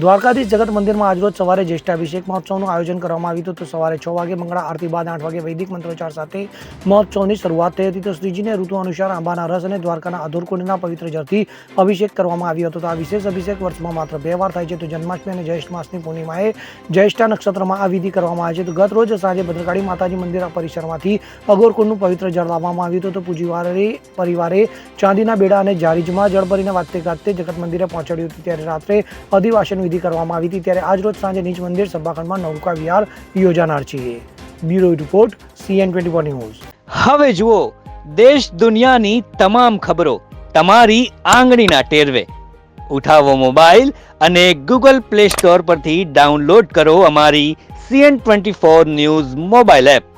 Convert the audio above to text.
દ્વારકાધીશ જગત મંદિરમાં આજરોજ સવારે જ્યેષ્ઠાભિષેક મહોત્સવનું આયોજન કરવામાં આવ્યું હતું. તો સવારે 6 વાગે મંગળા આરતી બાદ 8 વાગે વૈદિક મંત્રોચ્ચાર સાથે મહોત્સવની શરૂઆત થઈ હતી. તો શ્રીજીને ઋતુ અનુસાર આંબાના રસ અને દ્વારકાના અધોરકુંડના પવિત્ર જળથી અભિષેક કરવામાં આવ્યો હતો. તો આ વિશેષ અભિષેક વર્ષમાં માત્ર 2 વાર થાય છે. તો જન્માષ્ટમી અને જ્યેષ્ઠ માસની પૂર્ણિમાએ જ્યેષ્ઠા નક્ષત્રમાં આ વિધિ કરવામાં આવે છે. તો ગત રોજ સાંજે ભદ્રકાળી માતાજી મંદિર પરિસરમાંથી અઘોરકુંડનું પવિત્ર જળ લાવવામાં આવ્યું હતું. તો પૂજીવારે પરિવારે ચાંદીના બેડા અને જારીજમાં જળ ભરીને વાજતે ગાજતે જગત મંદિરે પહોંચાડ્યું હતું. ત્યારે રાત્રે અધિવાસન વિધિ કરવામાં આવી હતી. ત્યારે આજ રોજ સાંજે નીચ મંદિર સભાખંડમાં નૌકા વિહાર યોજાનાર છે. Bureau report CN24 news. હવે જુઓ દેશ દુનિયાની તમામ ખબરો તમારી આંગળીના ટેરવે. ઉઠાવો મોબાઈલ અને Google Play Store પરથી ડાઉનલોડ કરો અમારી CN24 ન્યૂઝ મોબાઈલ એપ.